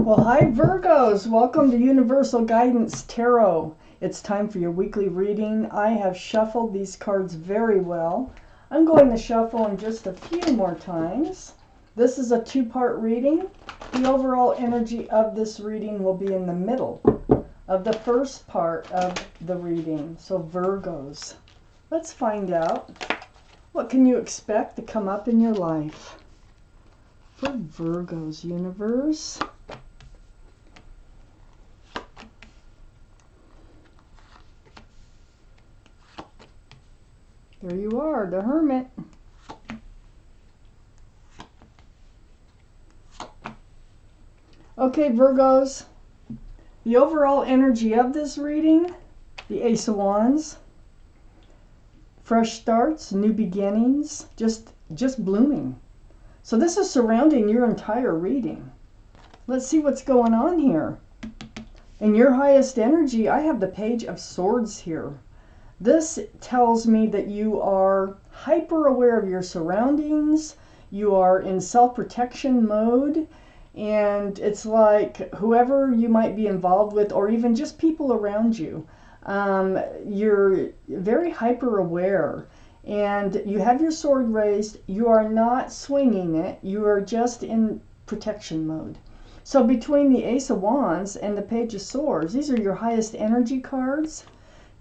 Well, hi Virgos, welcome to Universal Guidance Tarot. It's time for your weekly reading. I have shuffled these cards very well. I'm going to shuffle them just a few more times. This is a two-part reading. The overall energy of this reading will be in the middle of the first part of the reading. So Virgos, let's find out, what can you expect to come up in your life for Virgos, universe? There you are, the Hermit. Okay, Virgos, the overall energy of this reading, the Ace of Wands, fresh starts, new beginnings, just blooming. So this is surrounding your entire reading. Let's see what's going on here. In your highest energy, I have the Page of Swords here. This tells me that you are hyper aware of your surroundings, you are in self-protection mode, and it's like whoever you might be involved with, or even just people around you, you're very hyper aware, and you have your sword raised. You are not swinging it, you are just in protection mode. So between the Ace of Wands and the Page of Swords, these are your highest energy cards.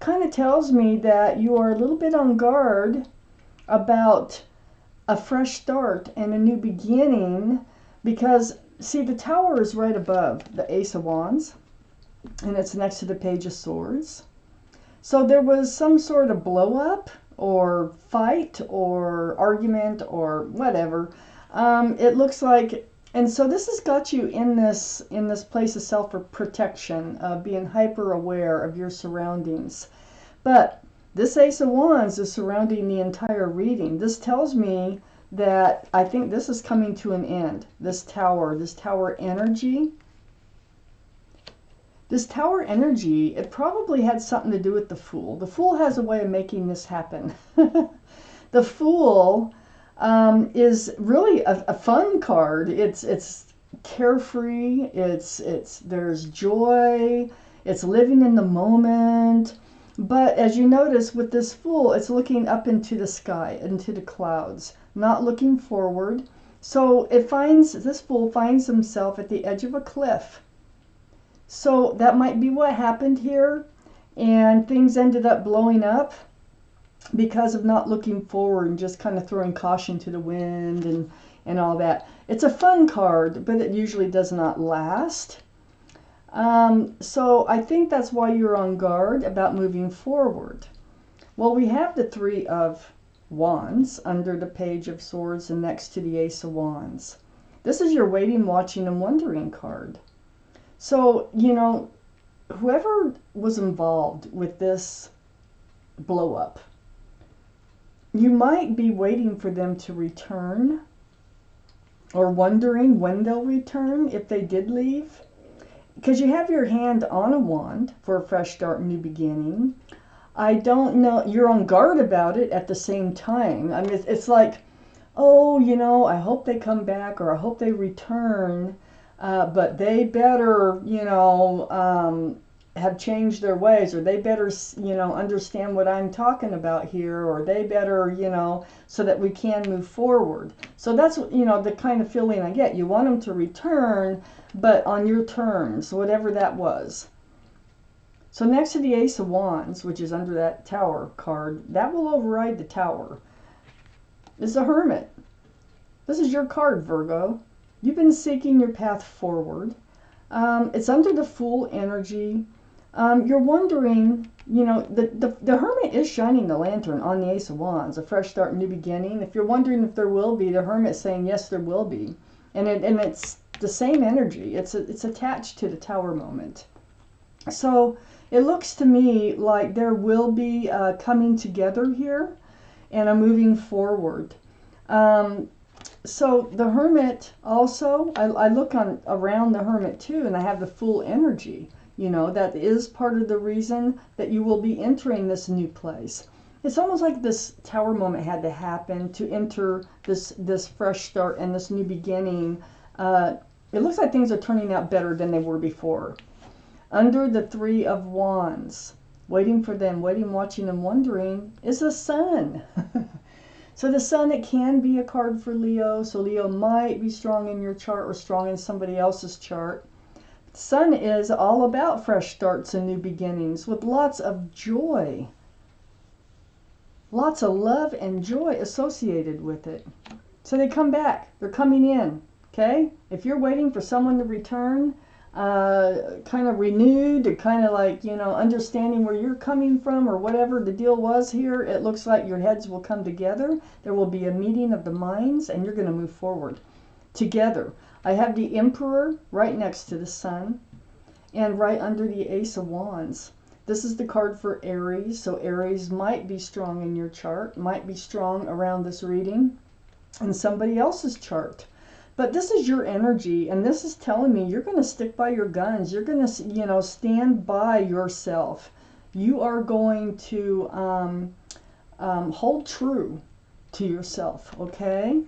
Kind of tells me that you are a little bit on guard about a fresh start and a new beginning, because see, the Tower is right above the Ace of Wands and it's next to the Page of Swords. So there was some sort of blow up or fight or argument or whatever. It looks like, and so this has got you in this place of self-protection, being hyper aware of your surroundings. But this Ace of Wands is surrounding the entire reading. This tells me that I think this is coming to an end. This tower energy. This Tower energy, it probably had something to do with the Fool. The Fool has a way of making this happen. The Fool is really a fun card. It's carefree. There's joy. It's living in the moment. But as you notice with this Fool, it's looking up into the sky, into the clouds, not looking forward. So this Fool finds himself at the edge of a cliff. So that might be what happened here, and things ended up blowing up because of not looking forward and just kind of throwing caution to the wind and all that. It's a fun card, but it usually does not last. So I think that's why you're on guard about moving forward. Well, we have the Three of Wands under the Page of Swords and next to the Ace of Wands. This is your waiting, watching, and wondering card. So, you know, whoever was involved with this blow up, you might be waiting for them to return or wondering when they'll return if they did leave. Because you have your hand on a wand for a fresh start, new beginning. I don't know, you're on guard about it at the same time. I mean, it's like, oh, you know, I hope they come back, or I hope they return, but they better, you know, have changed their ways, or they better, you know, understand what I'm talking about here, or they better, you know, so that we can move forward. So that's, you know, the kind of feeling I get. You want them to return, but on your terms, whatever that was. So next to the Ace of Wands, which is under that Tower card, that will override the Tower, is the Hermit. This is your card, Virgo. You've been seeking your path forward. It's under the Fool energy. You're wondering, you know, the Hermit is shining the lantern on the Ace of Wands, a fresh start, new beginning. If you're wondering if there will be, the Hermit's saying yes, there will be. And it's the same energy. It's attached to the Tower moment. So it looks to me like there will be coming together here and a moving forward. So the Hermit also, I look around the Hermit too, and I have the Fool energy. You know, that is part of the reason that you will be entering this new place. It's almost like this Tower moment had to happen to enter this fresh start and this new beginning It looks like things are turning out better than they were before. Under the Three of Wands, waiting for them, waiting, watching, and wondering, is the Sun. So the Sun, it can be a card for Leo. So Leo might be strong in your chart or strong in somebody else's chart. The Sun is all about fresh starts and new beginnings with lots of joy. Lots of love and joy associated with it. So they come back. They're coming in. Okay? If you're waiting for someone to return, kind of renewed, or kind of like, you know, understanding where you're coming from or whatever the deal was here, it looks like your heads will come together. There will be a meeting of the minds and you're going to move forward together. I have the Emperor right next to the Sun and right under the Ace of Wands. This is the card for Aries, so Aries might be strong in your chart, might be strong around this reading in somebody else's chart. But this is your energy, and this is telling me you're going to stick by your guns. You're going to, you know, stand by yourself. You are going to hold true to yourself, okay?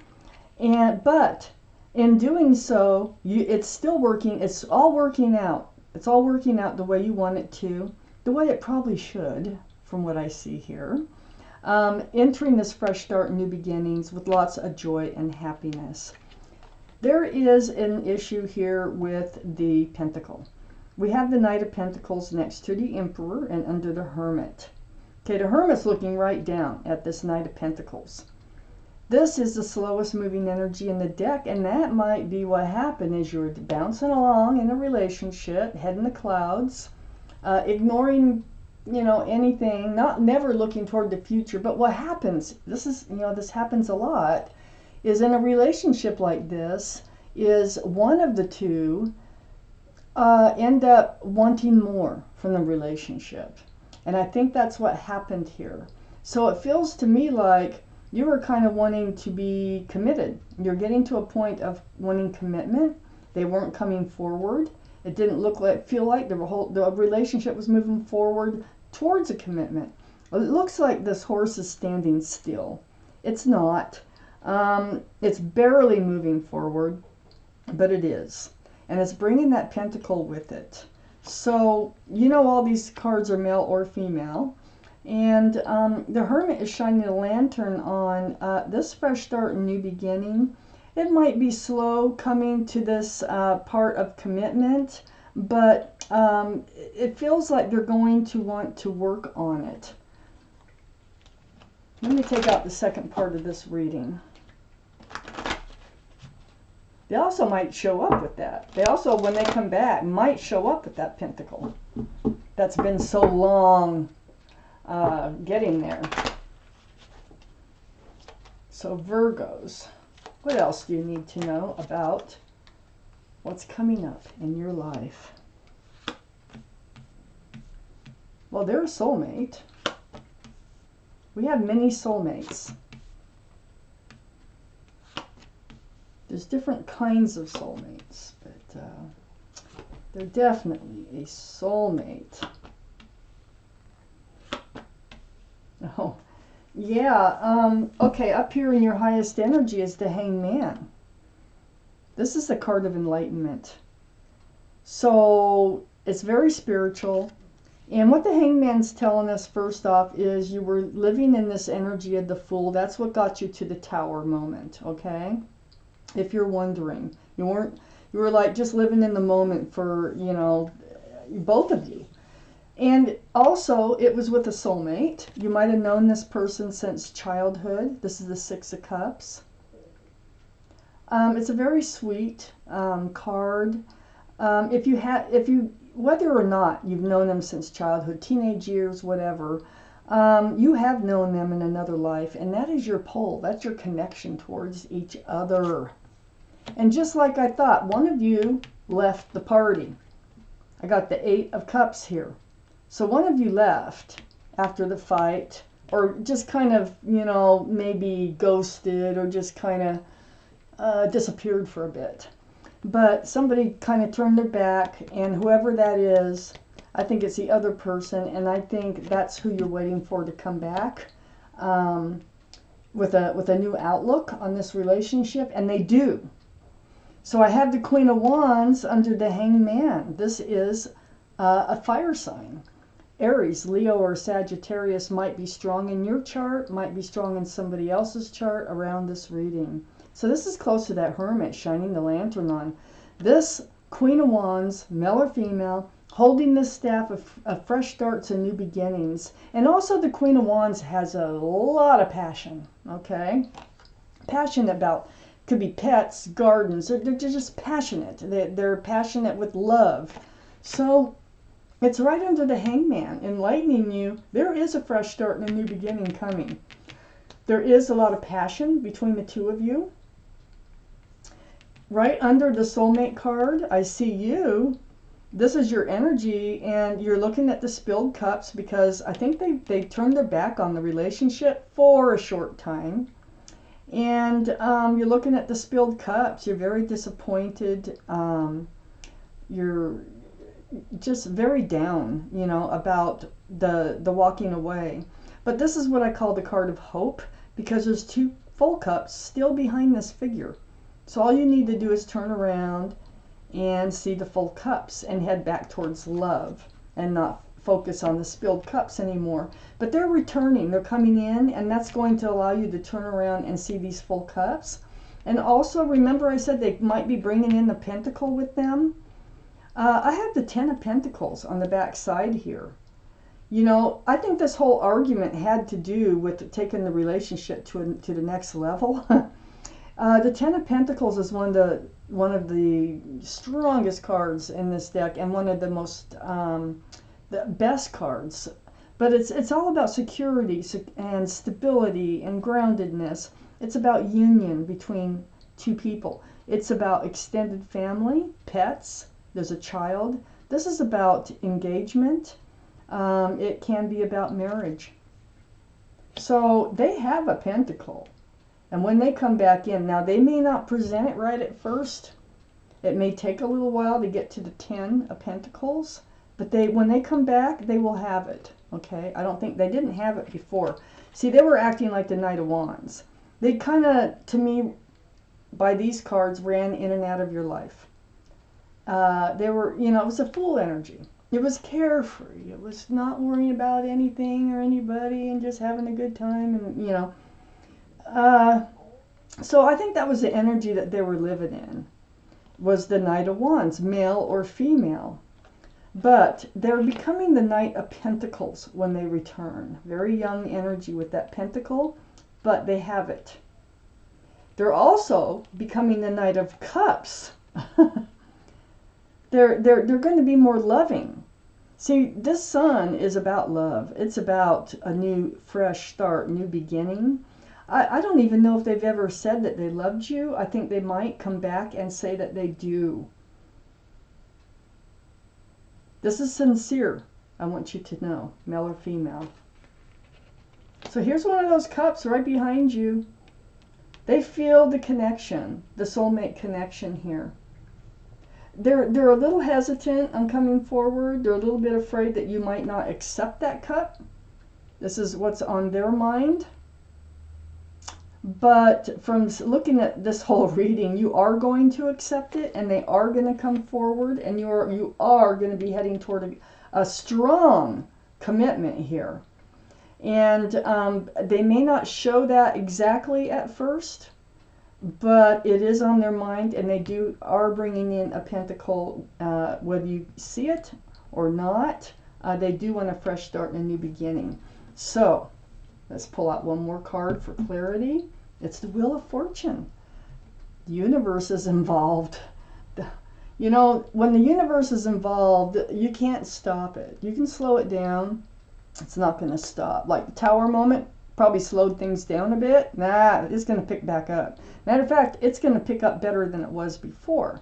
But in doing so, it's still working. It's all working out. It's all working out the way you want it to. The way it probably should, from what I see here. Entering this fresh start, new beginnings with lots of joy and happiness. There is an issue here with the Pentacle. We have the Knight of Pentacles next to the Emperor and under the Hermit. Okay, the Hermit's looking right down at this Knight of Pentacles. This is the slowest moving energy in the deck, and that might be what happened as you're bouncing along in a relationship, head in the clouds. Ignoring, you know, anything, never looking toward the future. But what happens, this is, you know, this happens a lot, is in a relationship like this, is one of the two end up wanting more from the relationship. And I think that's what happened here. So it feels to me like you were kind of wanting to be committed. You're getting to a point of wanting commitment. They weren't coming forward. It didn't feel like the relationship was moving forward towards a commitment. It looks like this horse is standing still. It's not. It's barely moving forward, but it is. And it's bringing that pentacle with it. So, you know, all these cards are male or female. And the Hermit is shining a lantern on this fresh start and new beginning. It might be slow coming to this part of commitment, but it feels like they're going to want to work on it. Let me take out the second part of this reading. They also might show up with that. They also, when they come back, might show up with that pentacle that's been so long getting there. So Virgos. What else do you need to know about what's coming up in your life? Well, they're a soulmate. We have many soulmates. There's different kinds of soulmates, but they're definitely a soulmate. Oh. Yeah, okay, up here in your highest energy is the Hangman. This is the card of enlightenment. So it's very spiritual. And what the Hangman's telling us first off is you were living in this energy of the Fool. That's what got you to the Tower moment, okay? If you're wondering. You were like just living in the moment for, you know, both of you. And also, it was with a soulmate. You might have known this person since childhood. This is the Six of Cups. It's a very sweet card. Whether or not you've known them since childhood, teenage years, whatever, you have known them in another life, and that is your pull. That's your connection towards each other. And just like I thought, one of you left the party. I got the Eight of Cups here. So one of you left after the fight, or just kind of, you know, maybe ghosted, or just kind of disappeared for a bit. But somebody kind of turned their back, and whoever that is, I think it's the other person, and I think that's who you're waiting for to come back with a new outlook on this relationship, and they do. So I have the Queen of Wands under the Hangman. This is a fire sign. Aries, Leo, or Sagittarius might be strong in your chart, might be strong in somebody else's chart around this reading. So this is close to that Hermit shining the lantern on. This Queen of Wands, male or female, holding the staff of fresh starts and new beginnings. And also the Queen of Wands has a lot of passion, okay? Passion about, could be pets, gardens, they're just passionate. They're passionate with love. So it's right under the Hangman, enlightening you. There is a fresh start and a new beginning coming. There is a lot of passion between the two of you. Right under the Soulmate card, I see you. This is your energy, and you're looking at the spilled cups because I think they turned their back on the relationship for a short time. And you're looking at the spilled cups. You're very disappointed. You're just very down, you know, about the walking away. But this is what I call the card of hope, because there's two full cups still behind this figure. So all you need to do is turn around and see the full cups and head back towards love and not focus on the spilled cups anymore. But they're returning, they're coming in, and that's going to allow you to turn around and see these full cups. And also remember I said they might be bringing in the Pentacle with them. I have the Ten of Pentacles on the back side here. You know, I think this whole argument had to do with taking the relationship to the next level. The Ten of Pentacles is one of the strongest cards in this deck, and one of the most the best cards. But it's all about security and stability and groundedness. It's about union between two people. It's about extended family, pets. There's a child. This is about engagement. It can be about marriage. So they have a pentacle. And when they come back in, now they may not present it right at first. It may take a little while to get to the 10 of Pentacles. But when they come back, they will have it. Okay? I don't think they didn't have it before. See, they were acting like the Knight of Wands. They kind of, to me, by these cards, ran in and out of your life. They were, you know, it was a Fool energy. It was carefree. It was not worrying about anything or anybody and just having a good time, and, you know. So I think that was the energy that they were living in, was the Knight of Wands, male or female. But they're becoming the Knight of Pentacles when they return. Very young energy with that pentacle, but they have it. They're also becoming the Knight of Cups. They're going to be more loving. See, this sun is about love. It's about a new, fresh start, new beginning. I don't even know if they've ever said that they loved you. I think they might come back and say that they do. This is sincere, I want you to know, male or female. So here's one of those cups right behind you. They feel the connection, the soulmate connection here. They're a little hesitant on coming forward. They're a little bit afraid that you might not accept that cup. This is what's on their mind. But from looking at this whole reading, you are going to accept it, and they are going to come forward, and you are going to be heading toward a strong commitment here. And they may not show that exactly at first, but it is on their mind, and they are bringing in a pentacle, whether you see it or not. They do want a fresh start and a new beginning. So let's pull out one more card for clarity. It's the Wheel of Fortune. The universe is involved. You know, when the universe is involved, you can't stop it. You can slow it down. It's not going to stop. Like the Tower moment probably slowed things down a bit. Nah, it's going to pick back up. Matter of fact, it's going to pick up better than it was before.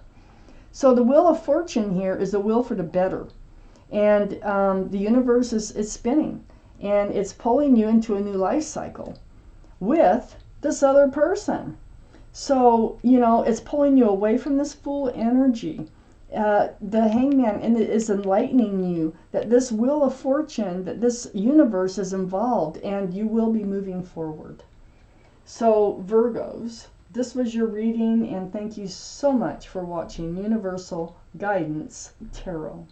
So the Wheel of Fortune here is the wheel for the better. And the universe is spinning. And it's pulling you into a new life cycle with this other person. So, you know, it's pulling you away from this Fool energy. The Hangman, and it is enlightening you that this Wheel of Fortune, that this universe is involved, and you will be moving forward. So, Virgos, This was your reading, and thank you so much for watching Universal Guidance Tarot.